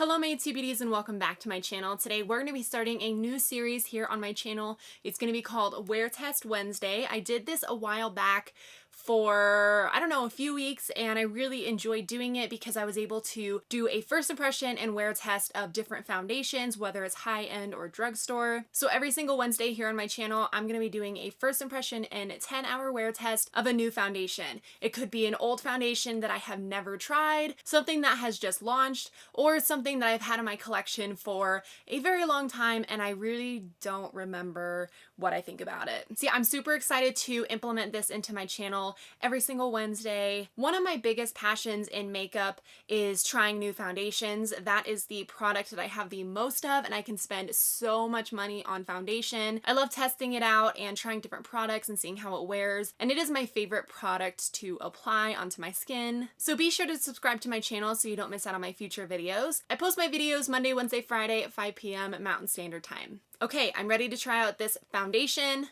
Hello my itsy beauties and welcome back to my channel. Today we're going to be starting a new series here on my channel. It's going to be called Wear Test Wednesday. I did this a while back for, I don't know, a few weeks, and I really enjoyed doing it because I was able to do a first impression and wear test of different foundations, whether it's high-end or drugstore. So every single Wednesday here on my channel, I'm going to be doing a first impression and 10-hour wear test of a new foundation. It could be an old foundation that I have never tried, something that has just launched, or something that I've had in my collection for a very long time and I really don't remember what I think about it. See, I'm super excited to implement this into my channel every single Wednesday. One of my biggest passions in makeup is trying new foundations. That is the product that I have the most of, and I can spend so much money on foundation. I love testing it out and trying different products and seeing how it wears, and it is my favorite product to apply onto my skin. So be sure to subscribe to my channel so you don't miss out on my future videos. I post my videos Monday, Wednesday, Friday at 5 p.m. Mountain Standard Time. Okay, I'm ready to try out this foundation.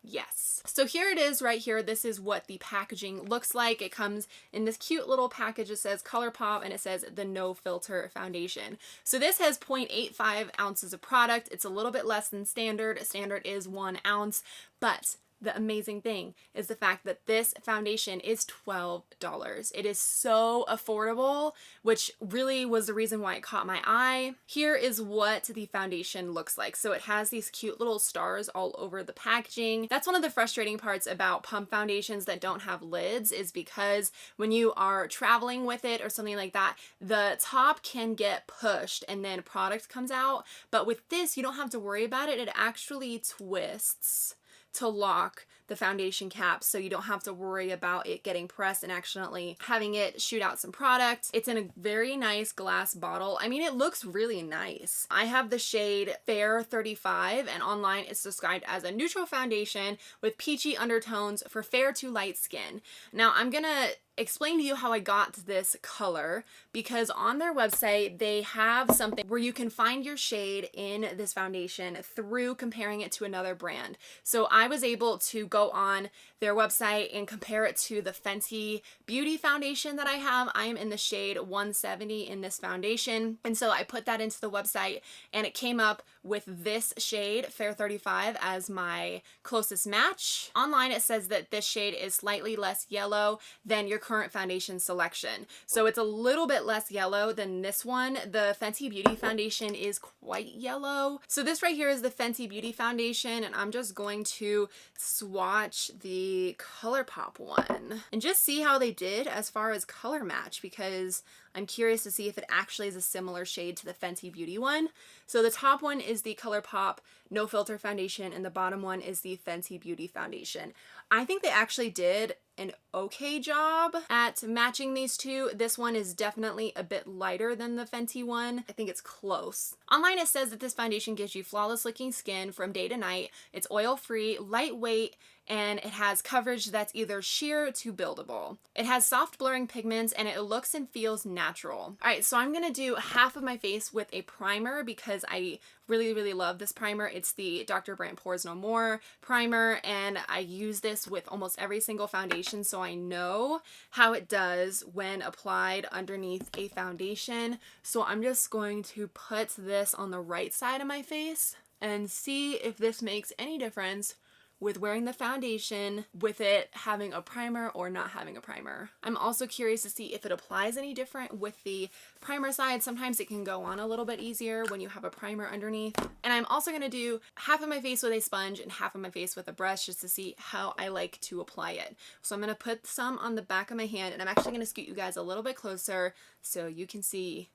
Yes. So here it is right here. This is what the packaging looks like. It comes in this cute little package. It says ColourPop and it says the No Filter Foundation. So this has 0.85 ounces of product. It's a little bit less than standard. Standard is 1 ounce, but the amazing thing is the fact that this foundation is $12. It is so affordable, which really was the reason why it caught my eye. Here is what the foundation looks like. So it has these cute little stars all over the packaging. That's one of the frustrating parts about pump foundations that don't have lids, is because when you are traveling with it or something like that, the top can get pushed and then product comes out. But with this, you don't have to worry about it. It actually twists to lock the foundation cap, so you don't have to worry about it getting pressed and accidentally having it shoot out some product. It's in a very nice glass bottle. I mean, it looks really nice. I have the shade Fair 35, and online it's described as a neutral foundation with peachy undertones for fair to light skin. Now I'm gonna explain to you how I got this color, because on their website they have something where you can find your shade in this foundation through comparing it to another brand. So I was able to go on their website and compare it to the Fenty Beauty foundation that I have. I am in the shade 170 in this foundation, and so I put that into the website and it came up with this shade Fair 35 as my closest match. Online it says that this shade is slightly less yellow than your current foundation selection. So it's a little bit less yellow than this one. The Fenty Beauty foundation is quite yellow. So this right here is the Fenty Beauty foundation, and I'm just going to swatch the ColourPop one and just see how they did as far as color match, because I'm curious to see if it actually is a similar shade to the Fenty Beauty one. So the top one is the ColourPop No Filter foundation and the bottom one is the Fenty Beauty foundation. I think they actually did an okay job at matching these two. This one is definitely a bit lighter than the Fenty one. I think it's close. Online it says that this foundation gives you flawless looking skin from day to night. It's oil free, lightweight, and it has coverage that's either sheer to buildable. It has soft blurring pigments and it looks and feels natural. Alright, so I'm gonna do half of my face with a primer because I really love this primer. It's the Dr. Brandt Pores No More primer, and I use this with almost every single foundation, so I know how it does when applied underneath a foundation. So I'm just going to put this on the right side of my face and see if this makes any difference with wearing the foundation, with it having a primer or not having a primer. I'm also curious to see if it applies any different with the primer side. Sometimes it can go on a little bit easier when you have a primer underneath. And I'm also gonna do half of my face with a sponge and half of my face with a brush just to see how I like to apply it. So I'm gonna put some on the back of my hand, and I'm actually gonna scoot you guys a little bit closer so you can see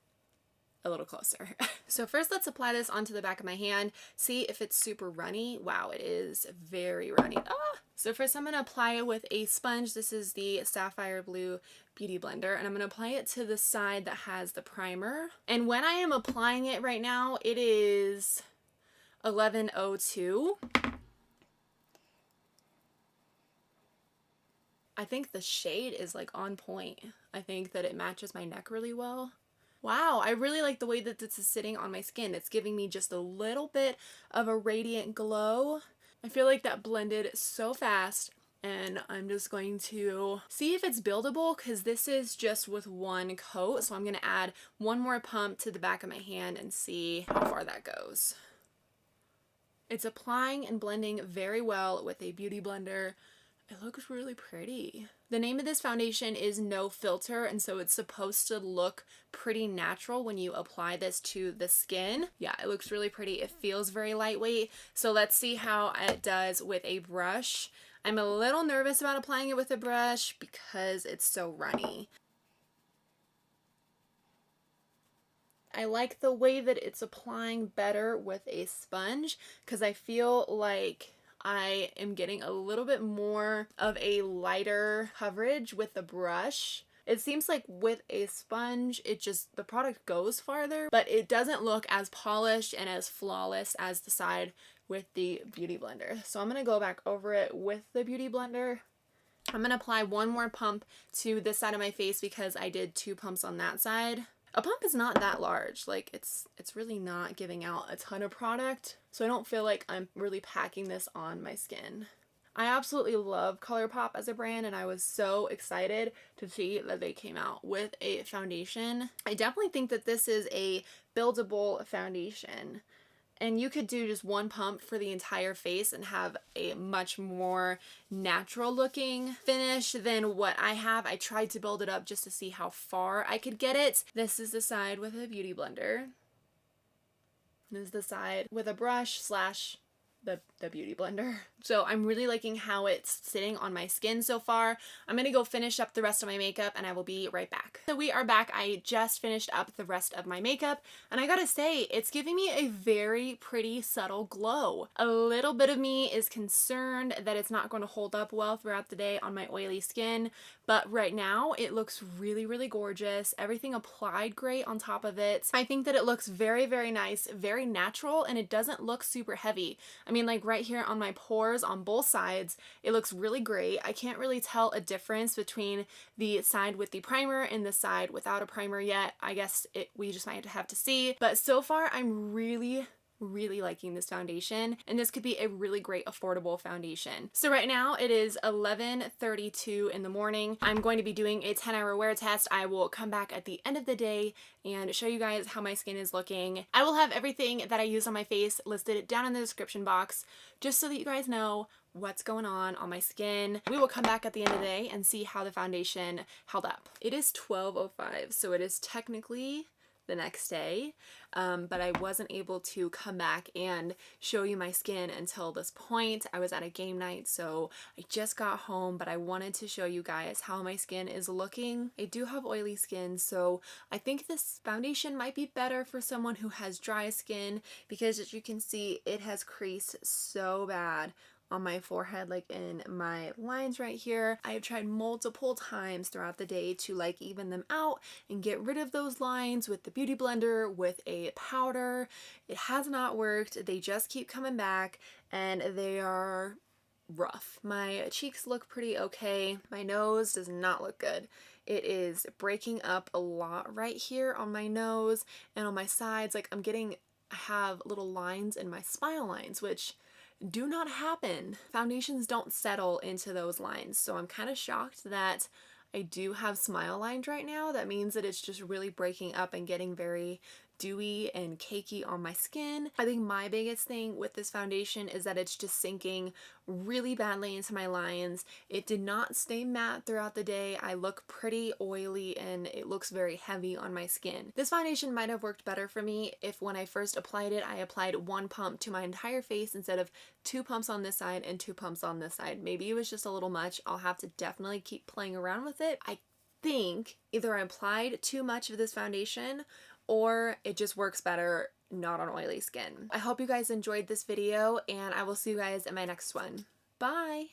a little closer. So first let's apply this onto the back of my hand. See if it's super runny. Wow, it is very runny. So first I'm going to apply it with a sponge. This is the Sapphire Blue Beauty Blender, and I'm going to apply it to the side that has the primer. And when I am applying it right now, it is 11:02. I think the shade is like on point. I think that it matches my neck really well. Wow, I really like the way that this is sitting on my skin. It's giving me just a little bit of a radiant glow. I feel like that blended so fast. And I'm just going to see if it's buildable because this is just with one coat. So I'm going to add one more pump to the back of my hand and see how far that goes. It's applying and blending very well with a beauty blender. It looks really pretty. The name of this foundation is No Filter, and so it's supposed to look pretty natural when you apply this to the skin. Yeah, it looks really pretty. It feels very lightweight. So let's see how it does with a brush. I'm a little nervous about applying it with a brush because it's so runny. I like the way that it's applying better with a sponge because I feel like I am getting a little bit more of a lighter coverage with the brush. It seems like with a sponge, the product goes farther, but it doesn't look as polished and as flawless as the side with the Beauty Blender. So I'm going to go back over it with the Beauty Blender. I'm going to apply one more pump to this side of my face because I did 2 pumps on that side. A pump is not that large, like it's really not giving out a ton of product, so I don't feel like I'm really packing this on my skin. I absolutely love ColourPop as a brand, and I was so excited to see that they came out with a foundation. I definitely think that this is a buildable foundation, and you could do just one pump for the entire face and have a much more natural looking finish than what I have. I tried to build it up just to see how far I could get it. This is the side with a beauty blender. This is the side with a brush slash the beauty blender. So I'm really liking how it's sitting on my skin so far. I'm gonna go finish up the rest of my makeup and I will be right back. So we are back. I just finished up the rest of my makeup and I gotta say, it's giving me a very pretty subtle glow. A little bit of me is concerned that it's not going to hold up well throughout the day on my oily skin, but right now it looks really, really gorgeous. Everything applied great on top of it. I think that it looks very, very nice, very natural, and it doesn't look super heavy. I mean, like right here on my pores on both sides, it looks really great. I can't really tell a difference between the side with the primer and the side without a primer yet. I guess we just might have to see. But so far, I'm really liking this foundation, and this could be a really great affordable foundation. So right now it is 11:32 in the morning. I'm going to be doing a 10-hour wear test. I will come back at the end of the day and show you guys how my skin is looking. I will have everything that I use on my face listed down in the description box just so that you guys know what's going on my skin. We will come back at the end of the day and see how the foundation held up. It is 12:05, so it is technically the next day, but I wasn't able to come back and show you my skin until this point. I was at a game night, so I just got home, but I wanted to show you guys how my skin is looking. I do have oily skin, so I think this foundation might be better for someone who has dry skin because, as you can see, it has creased so bad on my forehead, like in my lines right here. I have tried multiple times throughout the day to like even them out and get rid of those lines with the beauty blender, with a powder. It has not worked. They just keep coming back and they are rough. My cheeks look pretty okay. My nose does not look good. It is breaking up a lot right here on my nose and on my sides. Like I have little lines in my smile lines, which do not happen. Foundations don't settle into those lines. So I'm kind of shocked that I do have smile lines right now. That means that it's just really breaking up and getting very dewy and cakey on my skin. I think my biggest thing with this foundation is that it's just sinking really badly into my lines. It did not stay matte throughout the day. I look pretty oily and it looks very heavy on my skin. This foundation might have worked better for me if when I first applied it, I applied one pump to my entire face instead of 2 pumps on this side and 2 pumps on this side. Maybe it was just a little much. I'll have to definitely keep playing around with it. I think either I applied too much of this foundation or it just works better not on oily skin. I hope you guys enjoyed this video and I will see you guys in my next one. Bye!